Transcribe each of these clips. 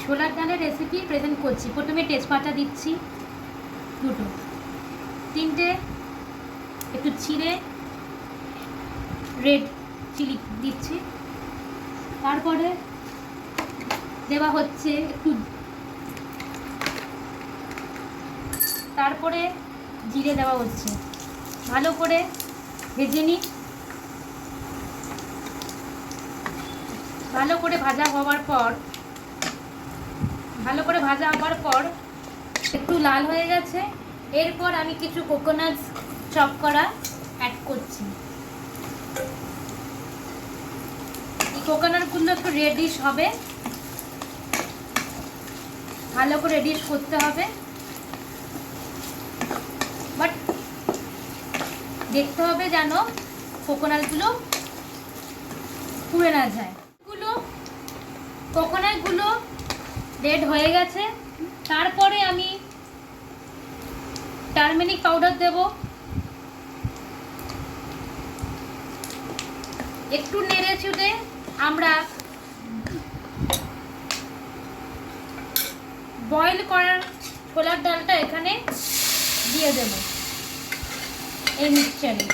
ছোলার ডালের recipe present করছি। প্রথমে তেজপাতা দিচ্ছি দুটো, তিনটে একটু ছিঁড়ে রেড চিলি দিচ্ছি, তারপরে দেওয়া হচ্ছে একটু, তারপরে জিরে দেওয়া হচ্ছে। ভালো করে ভেজে নিই। ভালো করে ভাজা হওয়ার পর একটু লাল হয়ে গেছে। এরপর আমি কিছু কোকোনাট চপ করা অ্যাড করছি। এই কোকোনাটগুলো একটু রেডিশ হবে, ভালো করে রেডিশ করতে হবে, বাট দেখতে হবে যেন কোকোনাটগুলো পুড়ে না যায়। কোকোনাটগুলো রেড হয়ে গেছে। তারপরে আমি টারমেরিক পাউডার দেব, একটু নেড়ে চুড়ে আমরা বয়েল করার ছোলার ডালটা এখানে দিয়ে দেব এই মিক্সচারে।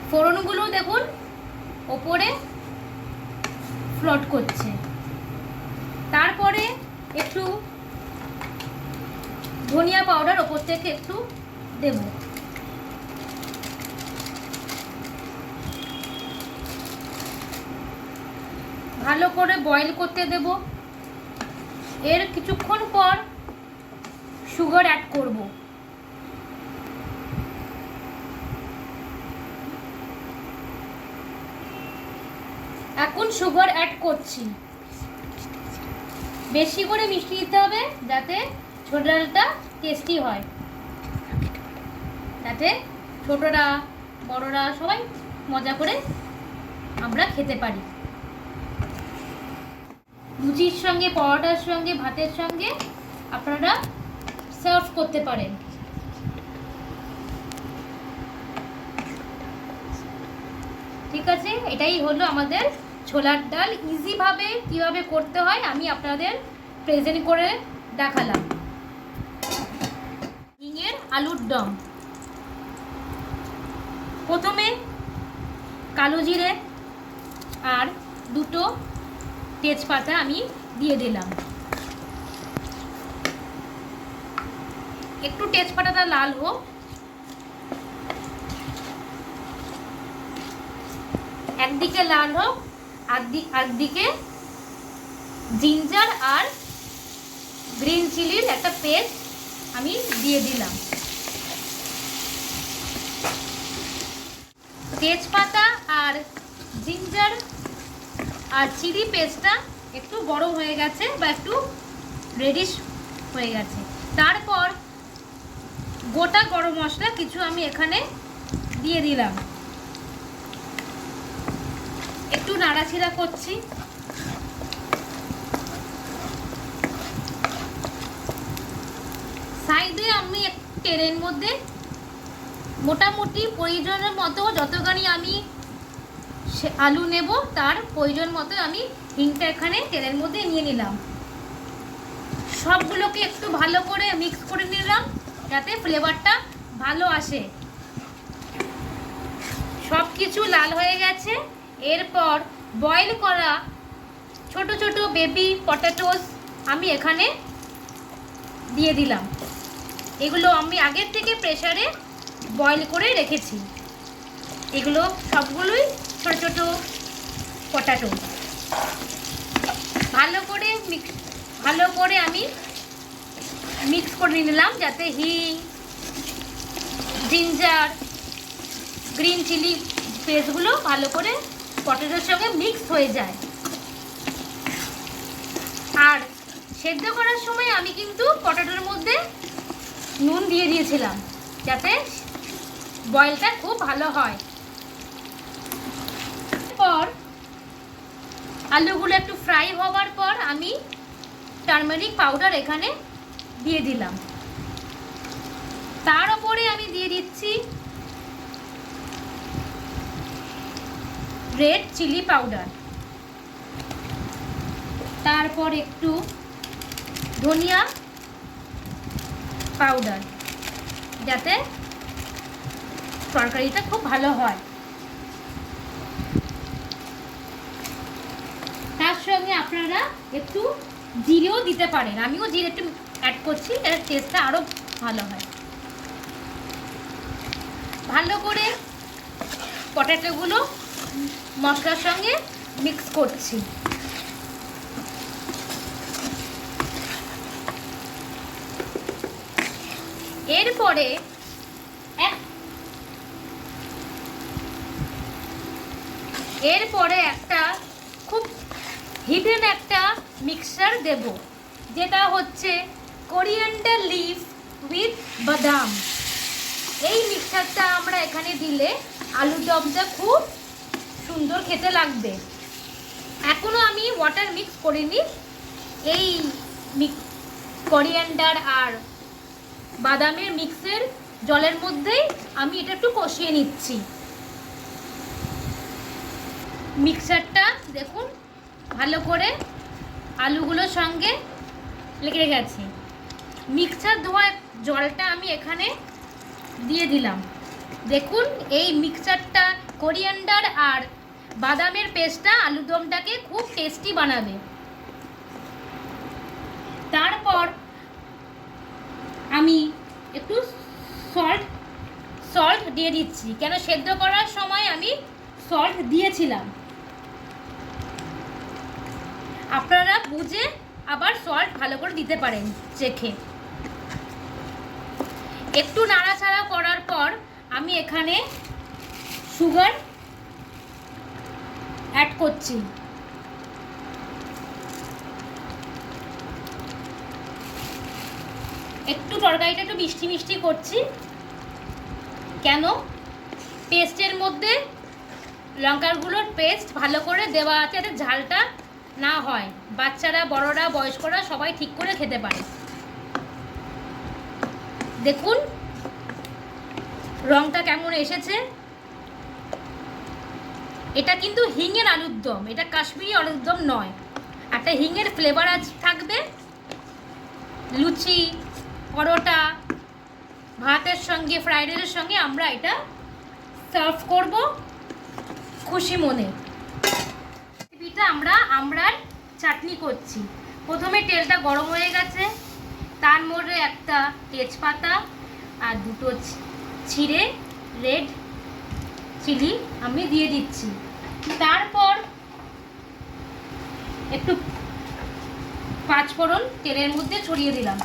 ফোড়নগুলো দেখুন ওপরে ফ্লোট করছে। তারপরে একটু ধনিয়া পাউডার ওপর থেকে একটু দেব। ভালো করে বয়েল করতে দেব। এর কিছুক্ষণ পর সুগার অ্যাড করব। এখন সুগার অ্যাড করছি। বেশি করে মিষ্টি দিতে হবে যাতে ছোট ডালটা টেস্টি হয়, যাতে ছোটরা বড়রা সবাই মজা করে আমরা খেতে পারি। লুচির সঙ্গে, পরোটার সঙ্গে, ভাতের সঙ্গে আপনারা সার্ভ করতে পারেন। ঠিক আছে, এটাই হলো আমাদের ছোলার ডাল। ইজিভাবে কিভাবে করতে হয় আমি আপনাদের প্রেজেন্ট করে দেখালাম। ঝিঙের আলুর দম। প্রথমে কালো জিরে আর দুটো তেজপাতা আমি দিয়ে দিলাম। একটু তেজপাতাটা লাল হোক। একদিকে লাল হোক, একদিকে জিঞ্জার আর গ্রিন চিলির একটা পেস্ট আমি দিয়ে দিলাম। তেজপাতা আর জিঞ্জার আর চিলি পেস্টটা একটু বড় হয়ে গেছে বা একটু রেডিশ হয়ে গেছে। তারপর গোটা গরম মশলা কিছু আমি এখানে দিয়ে দিলাম। একটু নাড়াচাড়া করছি। সাইডে আমি তেলের মধ্যে মোটামুটি প্রয়োজনের মতো যতখানি আমি আলু নেব তার প্রয়োজন মতো আমি হিংটা এখানে তেলের মধ্যে নিয়ে নিলাম। সবগুলোকে একটু ভালো করে মিক্স করে নিলাম যাতে ফ্লেভারটা ভালো আসে। সব কিছু লাল হয়ে গেছে। এরপর বয়েল করা ছোট ছোট বেবি পটেটোস আমি এখানে দিয়ে দিলাম। এগুলো আমি আগের থেকে প্রেসারে বয়েল করে রেখেছি। এগুলো সবগুলোই ছোট ছোট পটেটো। ভালো করে আমি মিক্স করে নিলাম যাতে হিং, জিঞ্জার, গ্রিন চিলি পেস্টগুলো ভালো করে পটেটোর সঙ্গে মিক্স হয়ে যায়। আর সেদ্ধ করার সময় আমি কিন্তু পটেটোর মধ্যে নুন দিয়ে দিয়েছিলাম যাতে বয়েলটা খুব ভালো হয়। পর আলুগুলো একটু ফ্রাই হওয়ার পর আমি টারমেরিক পাউডার এখানে দিয়ে দিলাম। তার উপরে আমি দিয়ে দিচ্ছি রেড চিলি পাউডার, তারপর একটু ধনিয়া পাউডার, যাতে তরকারিটা খুব ভালো হয়। তার সঙ্গে আপনারা একটু জিরেও দিতে পারেন, আমিও জিরে একটু অ্যাড করছি, এর টেস্টটা আরও ভালো হয়। ভালো করে পটেটোগুলো মশলার সঙ্গে মিক্স করছি। এরপরে একটা খুব হিডেন একটা মিক্সচার দেব, যেটা হচ্ছে কোরিয়ান্ডার লিফ উইথ বাদাম। এই মিক্সচারটা আমরা এখানে দিলে আলুর দমটা খুব সুন্দর খেতে লাগবে। এখনও আমি ওয়াটার মিক্স করিনি, এই কোরিয়ান্ডার আর বাদামের মিক্সের জলের মধ্যেই আমি এটা একটু কষিয়ে নিচ্ছি। মিক্সচারটা দেখুন ভালো করে আলুগুলোর সঙ্গে লেগে গেছে। মিক্সচার ধোয়া জলটা আমি এখানে দিয়ে দিলাম। দেখুন এই মিক্সচারটা কোরিয়ান্ডার আর বাদামের পেস্টটা আলুদমটাকে খুব টেস্টি বানাবে। তারপর আমি একটু সল্ট দিয়ে দিচ্ছি, কেন সেদ্ধ করার সময় আমি সল্ট দিয়েছিলাম। আপনারা বুঝে আবার সল্ট ভালো করে দিতে পারেন চেখে। একটু নাড়াচাড়া করার পর আমি এখানে সুগার অ্যাড করছি। একটু তরকারিটা একটু মিষ্টি মিষ্টি করছি, কেন পেস্টের মধ্যে লঙ্কাগুলোর পেস্ট ভালো করে দেওয়া আছে, যাতে ঝালটা না হয়, বাচ্চারা বড়রা বয়স্করা সবাই ঠিক করে খেতে পারে। দেখুন রংটা কেমন এসেছে। এটা কিন্তু হিঙের আলুর দম, এটা কাশ্মীরি আলুর দম নয়। একটা হিঙের ফ্লেভার থাকবে। লুচি, পরোটা, ভাতের সঙ্গে, ফ্রাইড রাইসের সঙ্গে আমরা এটা সার্ভ করব খুশি মনে। রেসিপিটা আমরা আমড়ার চাটনি করছি। প্রথমে তেলটা গরম হয়ে গেছে, তার মধ্যে একটা তেজপাতা আর দুটো ছিঁড়ে রেড চিলি আমি দিয়ে দিচ্ছি। তারপর একটু পাঁচফোড়ন তেলের মধ্যে ছড়িয়ে দিলাম।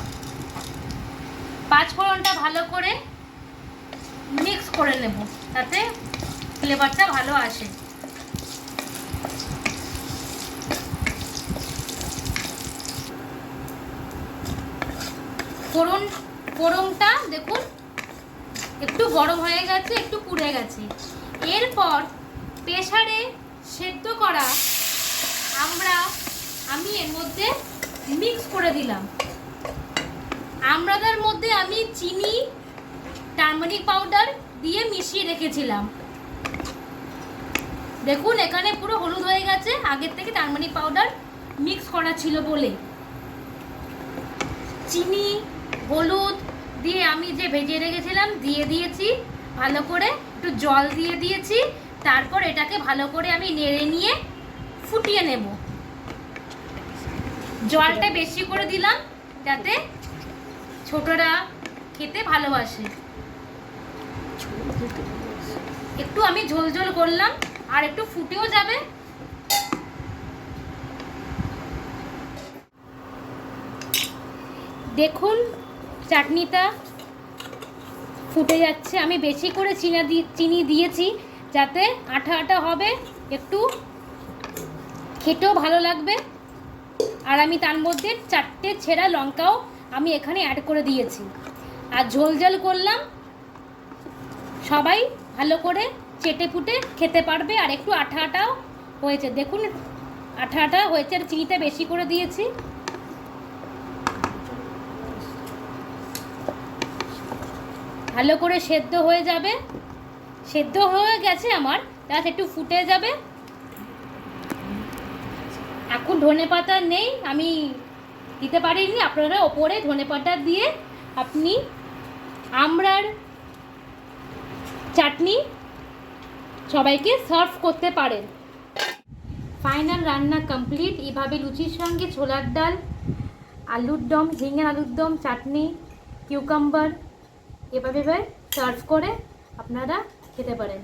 পাঁচফোড়নটা ভালো করে মিক্স করে নেব, তাতে ফ্লেভারটা ভালো আসে। ফোড়নটা দেখুন একটু গরম হয়ে গেছে, একটু পুড়ে গেছে। এরপর প্রেসারে সেদ্ধ করা আমি এর মধ্যে মিক্স করে দিলাম। আমড়াটার মধ্যে আমি চিনি, টারমারিক পাউডার দিয়ে মিশিয়ে রেখেছিলাম। দেখুন এখানে পুরো হলুদ হয়ে গেছে, আগের থেকে টারমারিক পাউডার মিক্স করা ছিল বলে। চিনি, হলুদ দিয়ে আমি যে ভেজে রেখেছিলাম দিয়ে দিয়েছি, ভালো করে একটু জল দিয়ে দিয়েছি। তারপর এটাকে ভালো করে আমি নেড়ে নিয়ে ফুটিয়ে নেব। জলটা বেশি করে দিলাম যাতে ছোটরা খেতে ভালোবাসে। একটু আমি ঝোল ঝোল করলাম, আর একটু ফুটেও যাবে। দেখুন চাটনিটা ফুটে যাচ্ছে। আমি বেশি করে চিনি দিয়েছি যাতে আঠা আঠা হবে, একটু খেতেও ভালো লাগবে। আর আমি তার মধ্যে 4টে ছেঁড়া লঙ্কাও আমি এখানে অ্যাড করে দিয়েছি। আর ঝোল ঝোল করলাম, সবাই ভালো করে চেটে ফুটে খেতে পারবে। আর একটু আঠা আঠাও হয়েছে, দেখুন আঠা আঠা হয়েছে, আর চিনিটা বেশি করে দিয়েছি। ভালো করে সেদ্ধ হয়ে যাবে। সেদ্ধ হয়ে গেছে আমার, তাহলে একটু ফুটে যাবে, এখন ধনেপাতা নেই, আমি দিতে পারিনি, আপনারা ওপরে ধনেপাতা দিয়ে আপনি আমড়ার চাটনি সবাইকে সার্ভ করতে পারেন। ফাইনাল রান্না কমপ্লিট। এভাবে লুচির সঙ্গে ছোলার ডাল, আলুর দম, ঝিঙের আলুর দম, চাটনি, কিউকাম্বার এভাবে সার্ভ করে আপনারা খেতে পারেন।